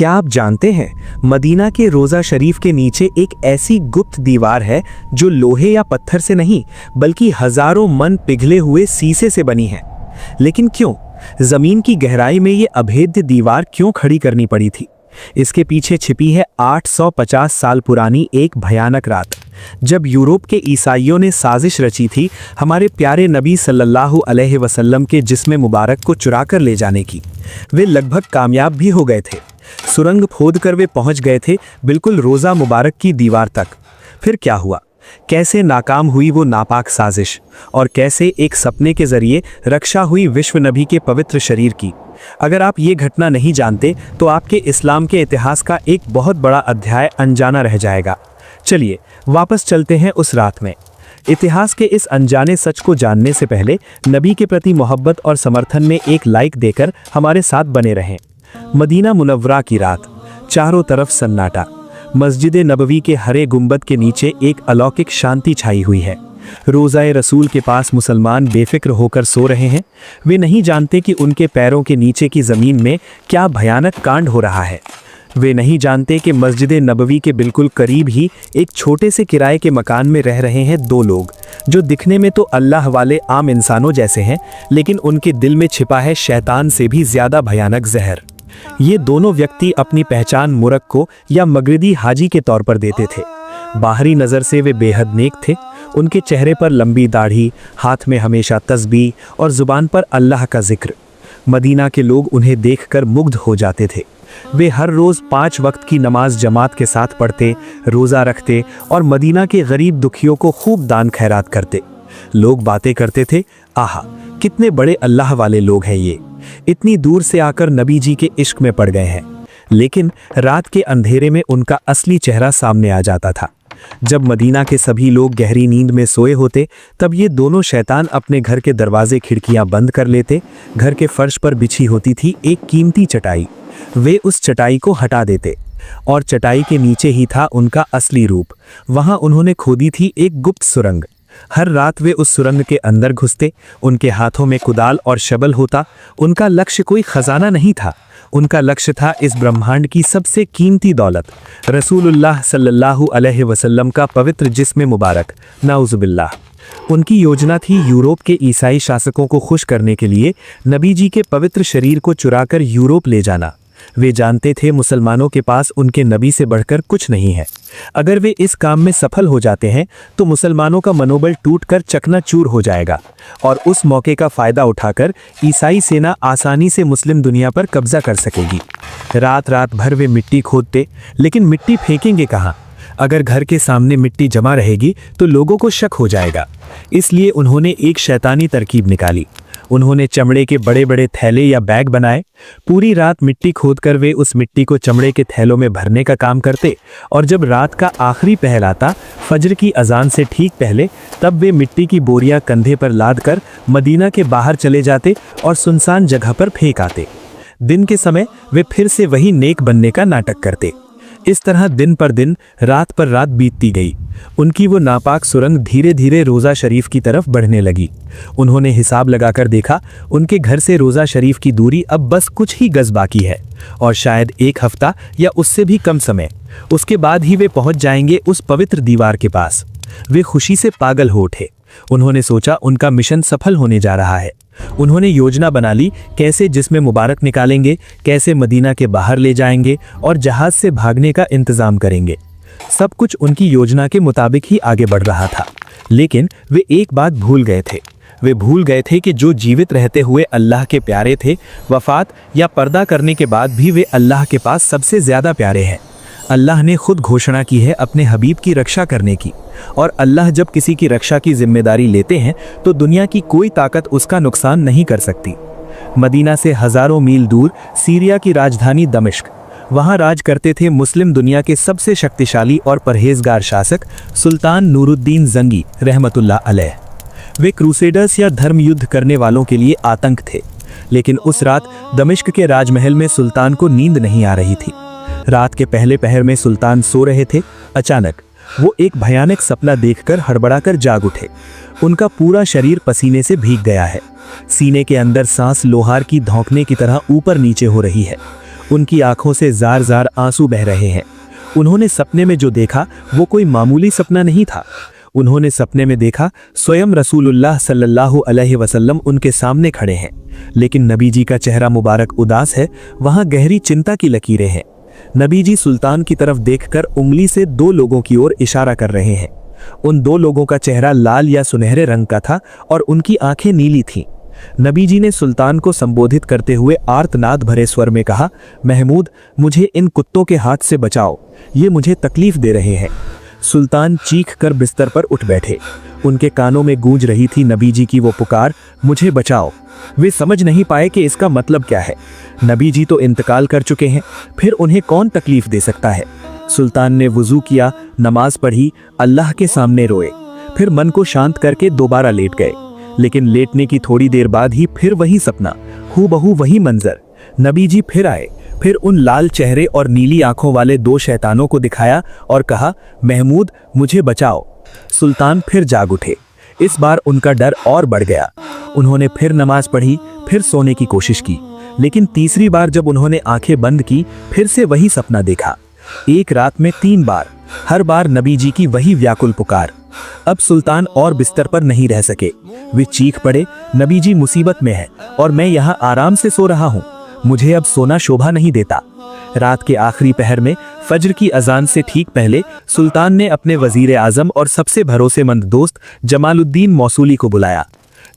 क्या आप जानते हैं, मदीना के रोज़ा शरीफ के नीचे एक ऐसी गुप्त दीवार है जो लोहे या पत्थर से नहीं बल्कि हजारों मन पिघले हुए शीशे से बनी है। लेकिन क्यों? जमीन की गहराई में ये अभेद्य दीवार क्यों खड़ी करनी पड़ी थी? इसके पीछे छिपी है 850 साल पुरानी एक भयानक रात, जब यूरोप के ईसाइयों ने साजिश रची थी हमारे प्यारे नबी सल्लल्लाहु अलैहि वसल्लम के जिस्म मुबारक को चुरा कर ले जाने की। वे लगभग कामयाब भी हो गए थे। सुरंग खोदकर वे पहुंच गए थे बिल्कुल रोज़ा मुबारक की दीवार तक। फिर क्या हुआ? कैसे नाकाम हुई वो नापाक साजिश, और कैसे एक सपने के जरिए रक्षा हुई विश्व नबी के पवित्र शरीर की? अगर आप ये घटना नहीं जानते तो आपके इस्लाम के इतिहास का एक बहुत बड़ा अध्याय अनजाना रह जाएगा। चलिए वापस चलते हैं उस रात में। इतिहास के इस अनजाने सच को जानने से पहले नबी के प्रति मोहब्बत और समर्थन में एक लाइक देकर हमारे साथ बने रहें। मदीना मुनव्वरा की रात, चारों तरफ सन्नाटा। मस्जिद नबवी के हरे गुंबद के नीचे एक अलौकिक शांति छाई हुई है। रोज़ाए रसूल के पास मुसलमान बेफिक्र होकर सो रहे हैं। वे नहीं जानते कि उनके पैरों के नीचे की ज़मीन में क्या भयानक कांड हो रहा है। वे नहीं जानते कि मस्जिद नबवी के बिल्कुल करीब ही एक छोटे से किराए के मकान में रह रहे हैं दो लोग, जो दिखने में तो अल्लाह वाले आम इंसानों जैसे हैं, लेकिन उनके दिल में छिपा है शैतान से भी ज़्यादा भयानक जहर। ये दोनों व्यक्ति अपनी पहचान मुरक्को या मगरिदी हाजी के तौर पर देते थे। बाहरी नज़र से वे बेहद नेक थे। उनके चेहरे पर लंबी दाढ़ी, हाथ में हमेशा तस्बीह और ज़ुबान पर अल्लाह का जिक्र। मदीना के लोग उन्हें देखकर मुग्ध हो जाते थे। वे हर रोज़ 5 वक्त की नमाज जमात के साथ पढ़ते, रोज़ा रखते और मदीना के गरीब दुखियों को खूब दान खैरात करते। लोग बातें करते थे, आहा कितने बड़े अल्लाह वाले लोग हैं ये, इतनी दूर से आकर नबी जी के इश्क में पड़ गए हैं। लेकिन रात के अंधेरे में उनका असली चेहरा सामने आ जाता था। जब मदीना के सभी लोग गहरी नींद में सोए होते, तब ये दोनों शैतान अपने घर के दरवाजे खिड़कियां बंद कर लेते। घर के फर्श पर बिछी होती थी एक कीमती चटाई। वे उस चटाई को हटा देते और चटाई के नीचे ही था उनका असली रूप। वहां उन्होंने खोदी थी एक गुप्त सुरंग। हर रात वे उस सुरंग के अंदर घुसते। उनके हाथों में कुदाल और शबल होता। उनका लक्ष्य कोई खजाना नहीं था, उनका लक्ष्य था इस ब्रह्मांड की सबसे कीमती दौलत, रसूलुल्लाह सल्लल्लाहु अलैहि वसल्लम का पवित्र जिस्म मुबारक, नाउज़ुबिल्लाह। उनकी योजना थी यूरोप के ईसाई शासकों को खुश करने के लिए नबी जी के पवित्र शरीर को चुराकर यूरोप ले जाना। वे जानते थे मुसलमानों के पास उनके नबी से बढ़कर कुछ नहीं है। अगर वे इस काम में सफल हो जाते हैं तो मुसलमानों का मनोबल टूटकर चकनाचूर हो जाएगा, और उस मौके का फ़ायदा उठाकर ईसाई सेना आसानी से मुस्लिम दुनिया पर कब्जा कर सकेगी। रात रात भर वे मिट्टी खोदते, लेकिन मिट्टी फेंकेंगे कहाँ? अगर घर के सामने मिट्टी जमा रहेगी तो लोगों को शक हो जाएगा। इसलिए उन्होंने एक शैतानी तरकीब निकाली। उन्होंने चमड़े के बड़े बड़े थैले या बैग बनाए। पूरी रात मिट्टी खोदकर वे उस मिट्टी को चमड़े के थैलों में भरने का काम करते, और जब रात का आखिरी पहर आता, फजर की अजान से ठीक पहले, तब वे मिट्टी की बोरियां कंधे पर लाद कर मदीना के बाहर चले जाते और सुनसान जगह पर फेंक आते। दिन के समय वे फिर से वही नेक बनने का नाटक करते। इस तरह दिन पर दिन, रात पर रात बीतती गई। उनकी वो नापाक सुरंग धीरे धीरे रोज़ा शरीफ की तरफ बढ़ने लगी। उन्होंने हिसाब लगाकर देखा, उनके घर से रोज़ा शरीफ की दूरी अब बस कुछ ही गज बाकी है, और शायद 1 हफ्ता या उससे भी कम समय, उसके बाद ही वे पहुंच जाएंगे उस पवित्र दीवार के पास। वे खुशी से पागल हो उठे। उन्होंने सोचा उनका मिशन सफल होने जा रहा है। उन्होंने योजना बना ली, कैसे जिस्म मुबारक निकालेंगे, कैसे मदीना के बाहर ले जाएंगे और जहाज से भागने का इंतजाम करेंगे। सब कुछ उनकी योजना के मुताबिक ही आगे बढ़ रहा था। लेकिन वे एक बात भूल गए थे। वे भूल गए थे कि जो जीवित रहते हुए अल्लाह के प्यारे थे, वफात या पर्दा करने के बाद भी वे अल्लाह के पास सबसे ज़्यादा प्यारे हैं। अल्लाह ने खुद घोषणा की है अपने हबीब की रक्षा करने की, और अल्लाह जब किसी की रक्षा की जिम्मेदारी लेते हैं तो दुनिया की कोई ताकत उसका नुकसान नहीं कर सकती। मदीना से हज़ारों मील दूर सीरिया की राजधानी दमिश्क, वहाँ राज करते थे मुस्लिम दुनिया के सबसे शक्तिशाली और परहेजगार शासक सुल्तान नूरुद्दीन जंगी रहमतुल्लाह अलैह। वे क्रूसेडर्स या धर्म युद्ध करने वालों के लिए आतंक थे। लेकिन उस रात दमिश्क के राजमहल में सुल्तान को नींद नहीं आ रही थी। रात के पहले पहर में सुल्तान सो रहे थे। अचानक वो एक भयानक सपना देखकर हड़बड़ाकर जाग उठे। उनका पूरा शरीर पसीने से भीग गया है। सीने के अंदर सांस लोहार की धौंकने की तरह ऊपर नीचे हो रही है। उनकी आंखों से जार जार आंसू बह रहे हैं। उन्होंने सपने में जो देखा वो कोई मामूली सपना नहीं था। उन्होंने सपने में देखा स्वयं रसूलुल्लाह सल्लल्लाहु अलैहि वसल्लम उनके सामने खड़े हैं, लेकिन नबी जी का चेहरा मुबारक उदास है, वहां गहरी चिंता की लकीरें हैं। नबी जी सुल्तान की तरफ देखकर उंगली से दो लोगों की ओर इशारा कर रहे हैं। उन दो लोगों का चेहरा लाल या सुनहरे रंग का था और उनकी आंखें नीली थीं। नबी जी ने सुल्तान को संबोधित करते हुए आर्तनाद भरे स्वर में कहा, महमूद, मुझे इन कुत्तों के हाथ से बचाओ, ये मुझे तकलीफ दे रहे हैं। सुल्तान चीख कर बिस्तर पर उठ बैठे। उनके कानों में गूंज रही थी नबी जी की वो पुकार, मुझे बचाओ। वे समझ नहीं पाए कि इसका मतलब क्या है। नबी जी तो इंतकाल कर चुके हैं, फिर उन्हें कौन तकलीफ दे सकता है। सुल्तान ने वुजू किया, नमाज पढ़ी, अल्लाह के सामने रोए, फिर मन को शांत करके दोबारा लेट गए। लेकिन लेटने की थोड़ी देर बाद ही फिर वही सपना, हूबहू वही मंजर। नबी जी फिर आए, फिर उन लाल चेहरे और नीली आंखों वाले दो शैतानों को दिखाया और कहा, महमूद, मुझे बचाओ। सुल्तान फिर जाग उठे। इस बार उनका डर और बढ़ गया। उन्होंने फिर नमाज पढ़ी, फिर सोने की कोशिश की, लेकिन तीसरी बार जब उन्होंने आंखें बंद की, फिर से वही सपना देखा। एक रात में 3 बार, हर बार नबी जी की वही व्याकुल पुकार। अब सुल्तान और बिस्तर पर नहीं रह सके। वे चीख पड़े, नबी जी मुसीबत में है और मैं यहाँ आराम से सो रहा हूँ, मुझे अब सोना शोभा नहीं देता। रात के आखिरी पहर में फज्र की अजान से ठीक पहले सुल्तान ने अपने वजीर आजम और सबसे भरोसेमंद दोस्त जमालुद्दीन मौसूली को बुलाया।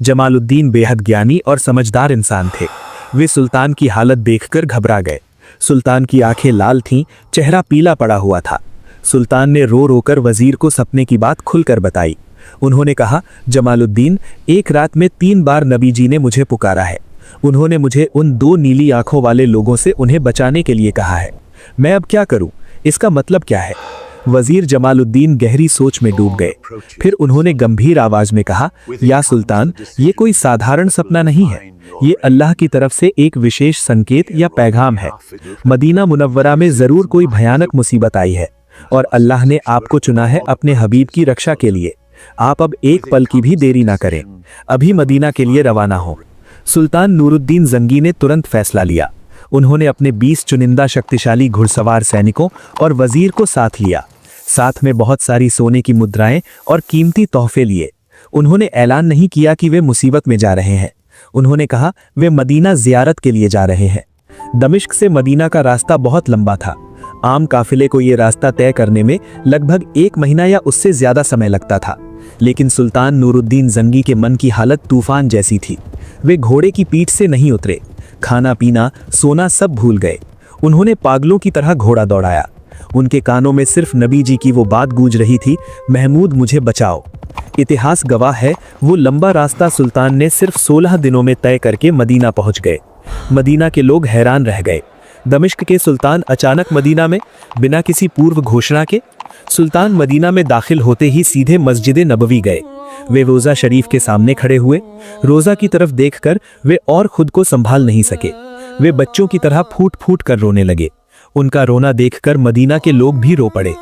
जमालुद्दीन बेहद ज्ञानी और समझदार इंसान थे। वे सुल्तान की हालत देखकर घबरा गए। सुल्तान की आंखें लाल थीं, चेहरा पीला पड़ा हुआ था। सुल्तान ने रो रोकर वजीर को सपने की बात खुलकर बताई। उन्होंने कहा, जमालुद्दीन, एक रात में 3 बार नबी जी ने मुझे पुकारा है। उन्होंने मुझे उन 2 नीली आंखों वाले लोगों से उन्हें बचाने के लिए कहा है। मैं अब क्या करूं? इसका मतलब क्या है? वजीर जमालुद्दीन गहरी सोच में डूब गए। फिर उन्होंने गंभीर आवाज में कहा, या सुल्तान, ये कोई साधारण सपना नहीं है, ये अल्लाह की तरफ से एक विशेष संकेत या पैगाम है। मदीना मुनव्वरा में जरूर कोई भयानक मुसीबत आई है और अल्लाह ने आपको चुना है अपने हबीब की रक्षा के लिए। आप अब एक पल की भी देरी ना करें, अभी मदीना के लिए रवाना हो। सुल्तान नूरुद्दीन जंगी ने तुरंत फैसला लिया। उन्होंने अपने 20 चुनिंदा शक्तिशाली घुड़सवार सैनिकों और वजीर को साथ लिया। साथ में बहुत सारी सोने की मुद्राएं और कीमती तोहफे लिए। उन्होंने ऐलान नहीं किया कि वे मुसीबत में जा रहे हैं। उन्होंने कहा वे मदीना जियारत के लिए जा रहे हैं। दमिश्क से मदीना का रास्ता बहुत लंबा था। आम काफिले को यह रास्ता तय करने में लगभग 1 महीना या उससे ज्यादा समय लगता था, लेकिन सुल्तान नूरुद्दीन जंगी के मन की हालत तूफान जैसी थी। वे घोड़े की पीठ से नहीं उतरे, खाना पीना सोना सब भूल गए। उन्होंने पागलों की तरह घोड़ा दौड़ाया। उनके कानों में सिर्फ नबी जी की वो बात गूंज रही थी, महमूद, मुझे बचाओ। इतिहास गवाह है, वो लंबा रास्ता सुल्तान ने सिर्फ 16 दिनों में तय करके मदीना पहुंच गए। मदीना के लोग हैरान रह गए। दमिश्क के सुल्तान अचानक मदीना में, बिना किसी पूर्व घोषणा के। सुल्तान मदीना में दाखिल होते ही सीधे मस्जिद नबवी गए। वे रोजा शरीफ के सामने खड़े हुए। रोजा की तरफ देखकर वे और खुद को संभाल नहीं सके। वे बच्चों की तरह फूट फूट कर रोने लगे। उनका रोना देखकर मदीना के लोग भी रो पड़े।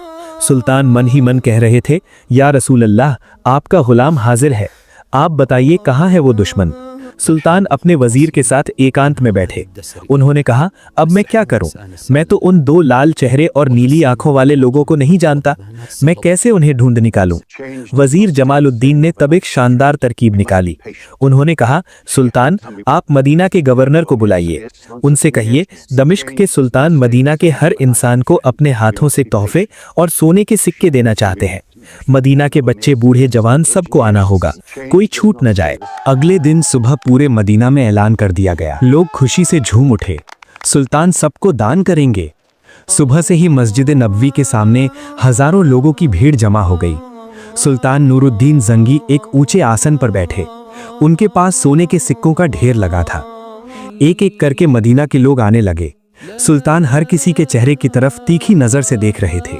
सुल्तान मन ही मन कह रहे थे, या रसूल अल्लाह, आपका गुलाम हाजिर है, आप बताइए कहाँ है वो दुश्मन। सुल्तान अपने वजीर के साथ एकांत में बैठे। उन्होंने कहा, अब मैं क्या करूं? मैं तो उन 2 लाल चेहरे और नीली आंखों वाले लोगों को नहीं जानता, मैं कैसे उन्हें ढूंढ निकालूं? वजीर जमालुद्दीन ने तब एक शानदार तरकीब निकाली। उन्होंने कहा, सुल्तान, आप मदीना के गवर्नर को बुलाइए। उनसे कहिए, दमिश्क के सुल्तान मदीना के हर इंसान को अपने हाथों से तोहफे और सोने के सिक्के देना चाहते हैं। मदीना के बच्चे बूढ़े जवान सबको आना होगा, कोई छूट न जाए। अगले दिन सुबह पूरे मदीना में ऐलान कर दिया गया। लोग खुशी से झूम उठे। सुल्तान सबको दान करेंगे। सुबह से ही मस्जिद नबवी के सामने हजारों लोगों की भीड़ जमा हो गई। सुल्तान नूरुद्दीन जंगी एक ऊंचे आसन पर बैठे। उनके पास सोने के सिक्कों का ढेर लगा था। एक एक करके मदीना के लोग आने लगे। सुल्तान हर किसी के चेहरे की तरफ तीखी नजर से देख रहे थे।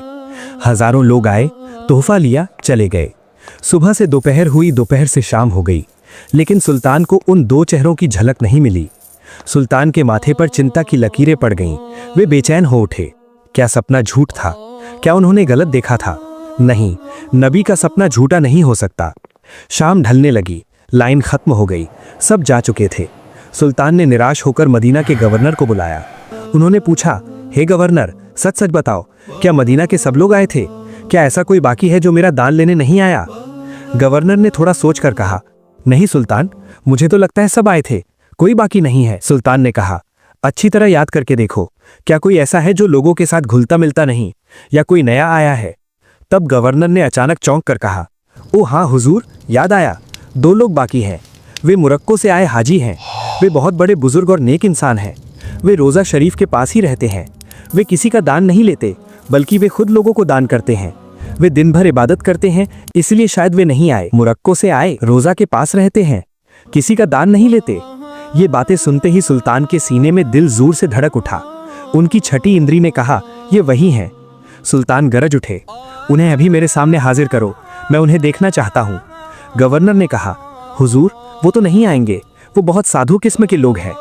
हजारों लोग आए, तोहफा लिया, चले गए। सुबह से दोपहर हुई, दोपहर से शाम हो गई, लेकिन सुल्तान को उन 2 चेहरों की झलक नहीं मिली। सुल्तान के माथे पर चिंता की लकीरें पड़ गईं। वे बेचैन हो उठे। क्या सपना झूठ था? क्या उन्होंने गलत देखा था? नहीं, नबी का सपना झूठा नहीं हो सकता। शाम ढलने लगी, लाइन खत्म हो गई, सब जा चुके थे। सुल्तान ने निराश होकर मदीना के गवर्नर को बुलाया। उन्होंने पूछा, हे गवर्नर, सच सच बताओ, क्या मदीना के सब लोग आए थे? क्या ऐसा कोई बाकी है जो मेरा दान लेने नहीं आया? गवर्नर ने थोड़ा सोचकर कहा, नहीं सुल्तान, मुझे तो लगता है सब आए थे, कोई बाकी नहीं है। सुल्तान ने कहा, अच्छी तरह याद करके देखो, क्या कोई ऐसा है जो लोगों के साथ घुलता मिलता नहीं, या कोई नया आया है? तब गवर्नर ने अचानक चौंक कर कहा, ओ हाँ हुजूर, याद आया, 2 लोग बाकी हैं। वे मुरक्को से आए हाजी हैं। वे बहुत बड़े बुजुर्ग और नेक इंसान हैं। वे रोज़ा शरीफ के पास ही रहते हैं। वे किसी का दान नहीं लेते, बल्कि वे खुद लोगों को दान करते हैं। वे दिन भर इबादत करते हैं, इसलिए शायद वे नहीं आए। मुरक्को से आए, रोज़ा के पास रहते हैं, किसी का दान नहीं लेते। ये बातें सुनते ही सुल्तान के सीने में दिल जोर से धड़क उठा। उनकी छठी इंद्री ने कहा, ये वही हैं। सुल्तान गरज उठे, उन्हें अभी मेरे सामने हाजिर करो, मैं उन्हें देखना चाहता हूँ। गवर्नर ने कहा, हुजूर, वो तो नहीं आएंगे, वो बहुत साधु किस्म के लोग हैं।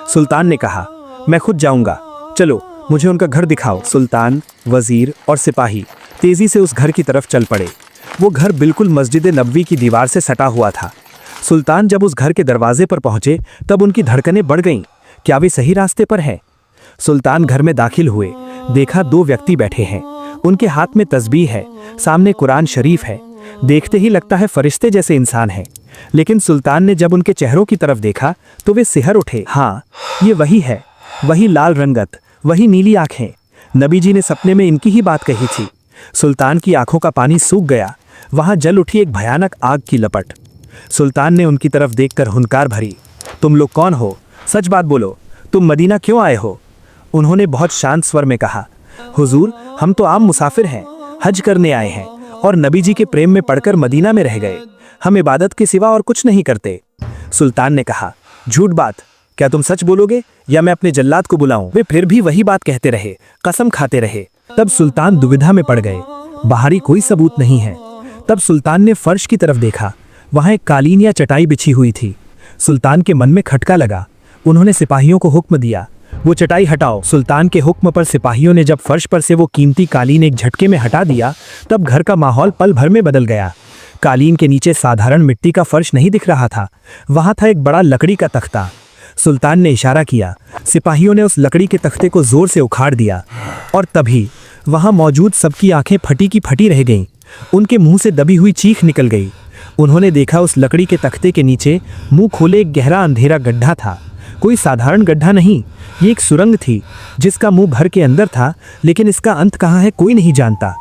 सुल्तान ने कहा, मैं खुद जाऊंगा, चलो मुझे उनका घर दिखाओ। सुल्तान, वजीर और सिपाही तेजी से उस घर की तरफ चल पड़े। वो घर बिल्कुल मस्जिद नबवी की दीवार से सटा हुआ था। सुल्तान जब उस घर के दरवाजे पर पहुंचे तब उनकी धड़कनें बढ़ गईं। क्या वे सही रास्ते पर हैं? सुल्तान घर में दाखिल हुए, देखा 2 व्यक्ति बैठे हैं। उनके हाथ में तस्बीह है, सामने कुरान शरीफ है। देखते ही लगता है फरिश्ते जैसे इंसान हैं। लेकिन सुल्तान ने जब उनके चेहरों की तरफ देखा तो वे सिहर उठे। हाँ, ये वही है, वही लाल रंगत, वही नीली आंखें। नबी जी ने सपने में इनकी ही बात कही थी। सुल्तान की आंखों का पानी सूख गया। वहां जल उठी एक भयानक आग की लपट। सुल्तान ने उनकी तरफ देखकर हुंकार भरी, तुम लोग कौन हो? सच बात बोलो, तुम मदीना क्यों आए हो? उन्होंने बहुत शांत स्वर में कहा, हुजूर, हम तो आम मुसाफिर हैं, हज करने आए हैं और नबी जी के प्रेम में पड़कर मदीना में रह गए। हम इबादत के सिवा और कुछ नहीं करते। सुल्तान ने कहा, झूठ बात, क्या तुम सच बोलोगे या मैं अपने जल्लाद को बुलाऊं? वे फिर भी वही बात कहते रहे, कसम खाते रहे। तब सुल्तान दुविधा में पड़ गए। बाहरी कोई सबूत नहीं है। तब सुल्तान ने फर्श की तरफ देखा, वहां एक कालीन या चटाई बिछी हुई थी। सुल्तान के मन में खटका लगा। उन्होंने सिपाहियों को हुक्म दिया, वो चटाई हटाओ। सुल्तान के हुक्म पर सिपाहियों ने जब फर्श पर से वो कीमती कालीन एक झटके में हटा दिया, तब घर का माहौल पल भर में बदल गया। कालीन के नीचे साधारण मिट्टी का फर्श नहीं दिख रहा था, वहां था एक बड़ा लकड़ी का तख्ता। सुल्तान ने इशारा किया, सिपाहियों ने उस लकड़ी के तख्ते को जोर से उखाड़ दिया और तभी वहां मौजूद सबकी आंखें फटी की फटी रह गईं। उनके मुंह से दबी हुई चीख निकल गई। उन्होंने देखा उस लकड़ी के तख्ते के नीचे मुंह खोले एक गहरा अंधेरा गड्ढा था। कोई साधारण गड्ढा नहीं, ये एक सुरंग थी जिसका मुंह भर के अंदर था, लेकिन इसका अंत कहाँ है कोई नहीं जानता।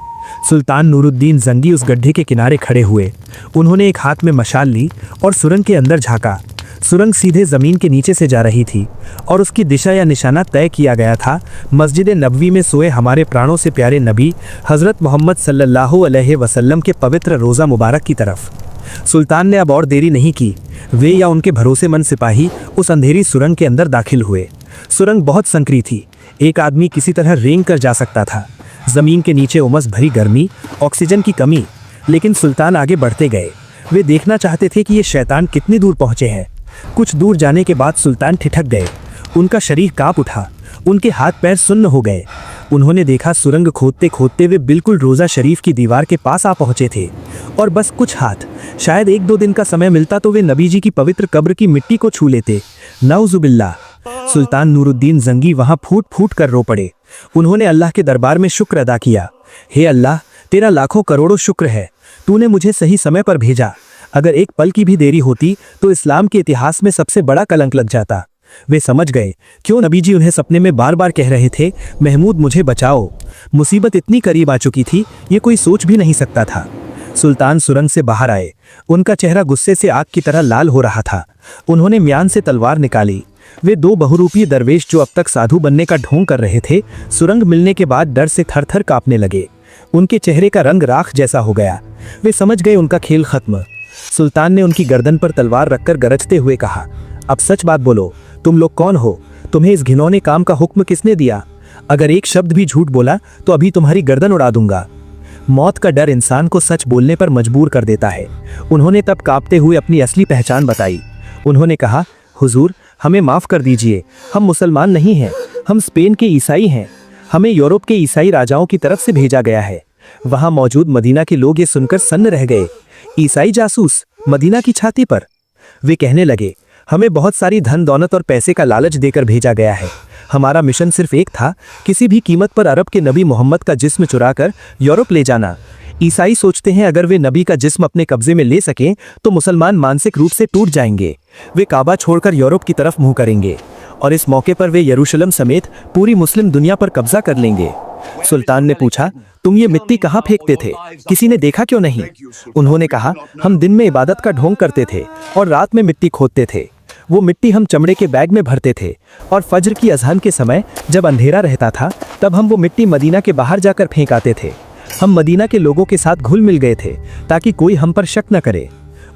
सुल्तान नूरुद्दीन जंगी उस गड्ढे के किनारे खड़े हुए। उन्होंने एक हाथ में मशाल ली और सुरंग के अंदर झांका। सुरंग सीधे जमीन के नीचे से जा रही थी और उसकी दिशा या निशाना तय किया गया था मस्जिद नबवी में सोए हमारे प्राणों से प्यारे नबी हजरत मोहम्मद सल्लल्लाहु अलैहि वसल्लम के पवित्र रोज़ा मुबारक की तरफ। सुल्तान ने अब और देरी नहीं की। वे या उनके भरोसेमंद सिपाही उस अंधेरी सुरंग के अंदर दाखिल हुए। सुरंग बहुत संकरी थी, एक आदमी किसी तरह रेंग कर जा सकता था। जमीन के नीचे उमस भरी गर्मी, ऑक्सीजन की कमी। लेकिन सुल्तान आगे बढ़ते गए। वे देखना चाहते थे कि ये शैतान कितनी दूर पहुंचे हैं। कुछ दूर जाने के बाद सुल्तान ठिठक गए। उनका शरीर कांप उठा, उनके हाथ पैर सुन्न हो गए। उन्होंने देखा सुरंग खोदते खोदते वे बिल्कुल रोज़ा शरीफ की दीवार के पास आ पहुंचे थे और बस कुछ हाथ, शायद 1-2 दिन का समय मिलता तो वे नबी जी की पवित्र कब्र की मिट्टी को छू लेते। नाउजुबिल्लाह। सुल्तान नूरुद्दीन जंगी वहां फूट फूट कर रो पड़े। उन्होंने अल्लाह के दरबार में शुक्र अदा किया, हे अल्लाह, तेरा लाखों करोड़ों शुक्र है, तूने मुझे सही समय पर भेजा। अगर एक पल की भी देरी होती तो इस्लाम के इतिहास में सबसे बड़ा कलंक लग जाता। वे समझ गए क्यों नबी जी उन्हें सपने में बार बार कह रहे थे, महमूद मुझे बचाओ। मुसीबत इतनी करीब आ चुकी थी, ये कोई सोच भी नहीं सकता था। सुल्तान सुरंग से बाहर आए। उनका चेहरा गुस्से से आग की तरह लाल हो रहा था। उन्होंने म्यान से तलवार निकाली। वे 2 बहुरूपी दरवेश जो अब तक साधु बनने का ढोंग कर रहे थे, सुरंग मिलने के बाद डर से थर थर कांपने लगे। उनके चेहरे का रंग राख जैसा हो गया। वे समझ गए उनका खेल खत्म। सुल्तान ने उनकी गर्दन पर तलवार रखकर गरजते हुए कहा, अब सच बात बोलो, तुम लोग कौन हो? तुम्हें इस घिनौने काम का हुक्म किसने दिया? अगर एक शब्द भी झूठ बोला तो अभी तुम्हारी गर्दन उड़ा दूंगा। मौत का डर इंसान को सच बोलने पर मजबूर कर देता है। उन्होंने तब कांपते हुए अपनी असली पहचान बताई। उन्होंने कहा, हुजूर, हमें माफ कर दीजिए, हम मुसलमान नहीं हैं, हम स्पेन के ईसाई हैं। हमें यूरोप के ईसाई राजाओं की तरफ से भेजा गया है। वहां मौजूद मदीना के लोग ये सुनकर सन्न रह गए। ईसाई जासूस मदीना की छाती पर। वे कहने लगे, हमें बहुत सारी धन दौलत और पैसे का लालच देकर भेजा गया है। हमारा मिशन सिर्फ एक था, किसी भी कीमत पर अरब के नबी मोहम्मद का जिस्म चुराकर यूरोप ले जाना। ईसाई सोचते हैं अगर वे नबी का जिस्म अपने कब्जे में ले सकें तो मुसलमान मानसिक रूप से टूट जाएंगे। वे काबा छोड़कर यूरोप की तरफ मुंह करेंगे और इस मौके पर वे यरूशलेम समेत पूरी मुस्लिम दुनिया पर कब्जा कर लेंगे। सुल्तान ने पूछा, तुम ये मिट्टी कहाँ फेंकते थे, किसी ने देखा क्यों नहीं? उन्होंने कहा, हम दिन में इबादत का ढोंग करते थे और रात में मिट्टी खोदते थे। वो मिट्टी हम चमड़े के बैग में भरते थे और फज्र की अज़ान के समय जब अंधेरा रहता था तब हम वो मिट्टी मदीना के बाहर जाकर फेंक आते थे। हम मदीना के लोगों के साथ घुल मिल गए थे ताकि कोई हम पर शक न करे।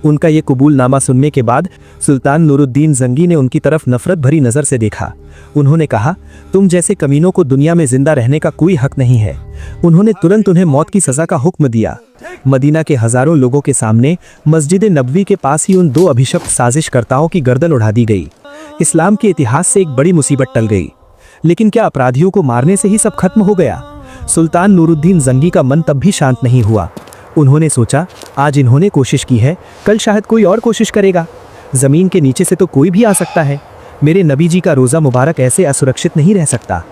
उनका ये कबूलनामा सुनने के बाद सुल्तान नूरुद्दीन जंगी ने उनकी तरफ नफरत भरी नज़र से देखा। उन्होंने कहा, तुम जैसे कमीनों को दुनिया में जिंदा रहने का कोई हक नहीं है। उन्होंने तुरंत उन्हें मौत की सज़ा का हुक्म दिया। मदीना के हजारों लोगों के सामने मस्जिद नबवी के पास ही उन दो अभिशप्त साजिशकर्ताओं की गर्दन उड़ा दी गई। इस्लाम के इतिहास से एक बड़ी मुसीबत टल गई। लेकिन क्या अपराधियों को मारने से ही सब खत्म हो गया? सुल्तान नूरुद्दीन जंगी का मन तब भी शांत नहीं हुआ। उन्होंने सोचा, आज इन्होंने कोशिश की है, कल शायद कोई और कोशिश करेगा। जमीन के नीचे से तो कोई भी आ सकता है। मेरे नबी जी का रोज़ा मुबारक ऐसे असुरक्षित नहीं रह सकता।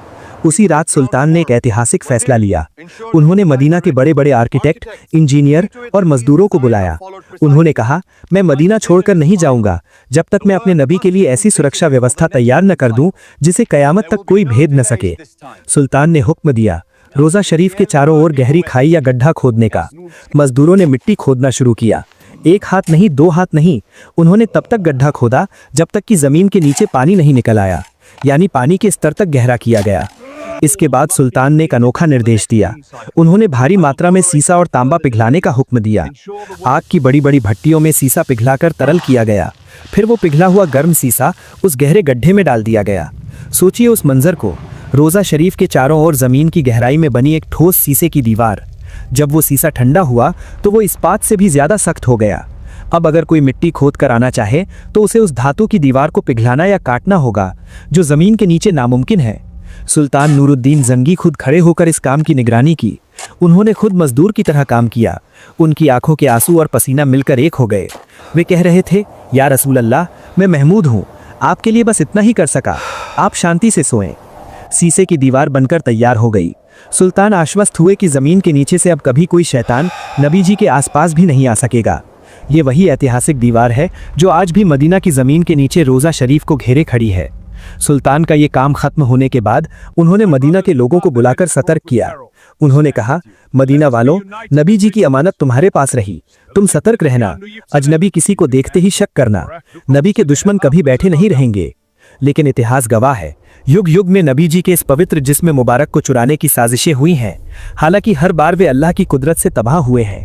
उसी रात सुल्तान ने एक ऐतिहासिक फैसला लिया। उन्होंने मदीना के बड़े बड़े आर्किटेक्ट, इंजीनियर और मजदूरों को बुलाया। उन्होंने कहा, मैं मदीना छोड़कर नहीं जाऊंगा जब तक मैं अपने नबी के लिए ऐसी सुरक्षा व्यवस्था तैयार न कर दूं जिसे कयामत तक कोई भेद न सके। सुल्तान ने हुक्म दिया, रोज़ा शरीफ के चारों ओर गहरी खाई या गड्ढा खोदने का। मजदूरों ने मिट्टी खोदना शुरू किया। एक हाथ नहीं, दो हाथ नहीं, उन्होंने तब तक गड्ढा खोदा जब तक कि जमीन के नीचे पानी नहीं निकल आया, यानी पानी के स्तर तक गहरा किया गया। इसके बाद सुल्तान ने एक अनोखा निर्देश दिया। उन्होंने भारी मात्रा में सीसा और तांबा पिघलाने का हुक्म दिया। आग की बड़ी बड़ी भट्टियों में सीसा पिघलाकर तरल किया गया। फिर वो पिघला हुआ गर्म सीसा उस गहरे गड्ढे में डाल दिया गया। सोचिए उस मंजर को, रोज़ा शरीफ के चारों ओर जमीन की गहराई में बनी एक ठोस शीशे की दीवार। जब वो सीसा ठंडा हुआ तो वो इस्पात से भी ज्यादा सख्त हो गया। अब अगर कोई मिट्टी खोद कर आना चाहे तो उसे उस धातु की दीवार को पिघलाना या काटना होगा, जो जमीन के नीचे नामुमकिन है। सुल्तान नूरुद्दीन जंगी खुद खड़े होकर इस काम की निगरानी की। उन्होंने खुद मजदूर की तरह काम किया। उनकी आंखों के आंसू और पसीना मिलकर एक हो गए। वे कह रहे थे, या रसूल अल्लाह, मैं महमूद हूँ, आपके लिए बस इतना ही कर सका, आप शांति से सोएं। शीशे की दीवार बनकर तैयार हो गई। सुल्तान आश्वस्त हुए कि जमीन के नीचे से अब कभी कोई शैतान नबी जी के आसपास भी नहीं आ सकेगा। ये वही ऐतिहासिक दीवार है जो आज भी मदीना की जमीन के नीचे रोज़ा शरीफ को घेरे खड़ी है। सुल्तान का ये काम खत्म होने के बाद उन्होंने मदीना के लोगों को बुलाकर सतर्क किया। उन्होंने कहा, मदीना वालों, नबी जी की अमानत तुम्हारे पास रही, तुम सतर्क रहना। अजनबी किसी को देखते ही शक करना। नबी के दुश्मन कभी बैठे नहीं रहेंगे। लेकिन इतिहास गवाह है, युग युग में नबी जी के इस पवित्र जिस्म मुबारक को चुराने की साजिशें हुई हैं। हालांकि हर बार वे अल्लाह की कुदरत से तबाह हुए हैं।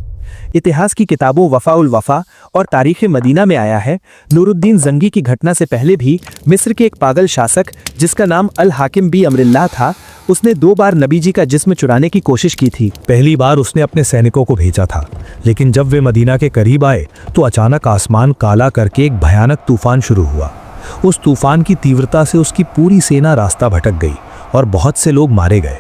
इतिहास की किताबों वफा उल वफा और तारीख़ मदीना में आया है, नूरुद्दीन जंगी की घटना से पहले भी मिस्र के एक पागल शासक जिसका नाम अल हाकिम बी अमरिल्लाह था, उसने 2 बार नबी जी का जिस्म चुराने की कोशिश की थी। पहली बार उसने अपने सैनिकों को भेजा था, लेकिन जब वे मदीना के करीब आए तो अचानक आसमान काला करके एक भयानक तूफान शुरू हुआ। उस तूफान की तीव्रता से उसकी पूरी सेना रास्ता भटक गई और बहुत से लोग मारे गए।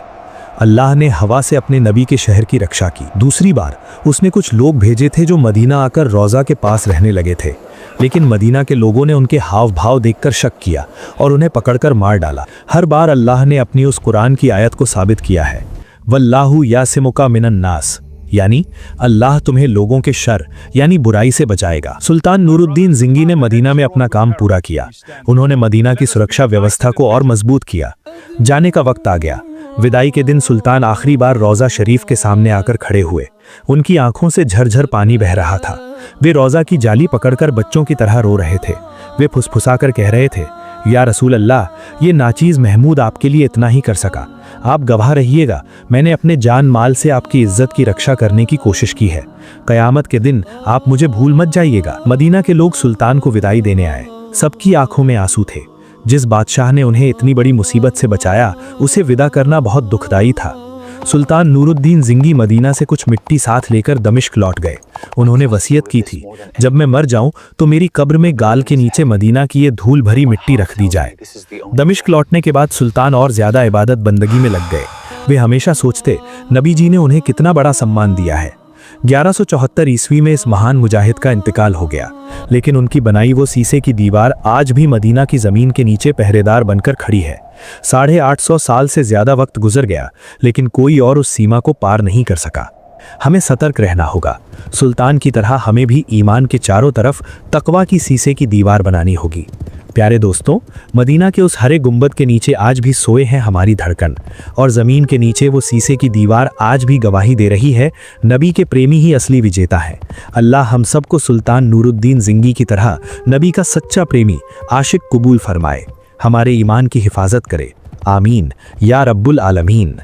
अल्लाह ने हवा से अपने नबी के शहर की रक्षा की। दूसरी बार उसने कुछ लोग भेजे थे जो मदीना आकर रोज़ा के पास रहने लगे थे, लेकिन मदीना के लोगों ने उनके हाव भाव देखकर शक किया और उन्हें पकड़कर मार डाला। हर बार अल्लाह ने अपनी उस कुरान की आयत को साबित किया है, वल्लाहु यासिमुका मिनन नास, यानी अल्लाह तुम्हें लोगों के शर यानी बुराई से बचाएगा। सुल्तान नूरुद्दीन जिंगी ने मदीना में अपना काम पूरा किया। उन्होंने मदीना की सुरक्षा व्यवस्था को और मजबूत किया। जाने का वक्त आ गया। विदाई के दिन सुल्तान आखिरी बार रोज़ा शरीफ के सामने आकर खड़े हुए। उनकी आंखों से झरझर पानी बह रहा था। वे रोज़ा की जाली पकड़कर बच्चों की तरह रो रहे थे। वे फुसफुसाकर कह रहे थे, या रसूल अल्लाह, ये नाचीज़ महमूद आपके लिए इतना ही कर सका। आप गवाह रहिएगा, मैंने अपने जान माल से आपकी इज्जत की रक्षा करने की कोशिश की है। कयामत के दिन आप मुझे भूल मत जाइएगा। मदीना के लोग सुल्तान को विदाई देने आए। सबकी आंखों में आंसू थे। जिस बादशाह ने उन्हें इतनी बड़ी मुसीबत से बचाया, उसे विदा करना बहुत दुखदाई था। सुल्तान नूरुद्दीन जिंगी मदीना से कुछ मिट्टी साथ लेकर दमिश्क लौट गए। उन्होंने वसीयत की थी, जब मैं मर जाऊं तो मेरी कब्र में गाल के नीचे मदीना की ये धूल भरी मिट्टी रख दी जाए। दमिश्क लौटने के बाद सुल्तान और ज्यादा इबादत बंदगी में लग गए। वे हमेशा सोचते, नबी जी ने उन्हें कितना बड़ा सम्मान दिया है। 1174 ईस्वी में इस महान मुजाहिद का इंतकाल हो गया, लेकिन उनकी बनाई वो शीशे की दीवार आज भी मदीना की जमीन के नीचे पहरेदार बनकर खड़ी है। 850 साल से ज्यादा वक्त गुजर गया, लेकिन कोई और उस सीमा को पार नहीं कर सका। हमें सतर्क रहना होगा। सुल्तान की तरह हमें भी ईमान के चारों तरफ तकवा की शीशे की दीवार बनानी होगी। प्यारे दोस्तों, मदीना के उस हरे गुंबद के नीचे आज भी सोए हैं हमारी धड़कन, और ज़मीन के नीचे वो शीशे की दीवार आज भी गवाही दे रही है, नबी के प्रेमी ही असली विजेता है। अल्लाह हम सबको सुल्तान नूरुद्दीन ज़िंगी की तरह नबी का सच्चा प्रेमी आशिक कबूल फरमाए, हमारे ईमान की हिफाजत करे। आमीन या रब्बुल आलमीन।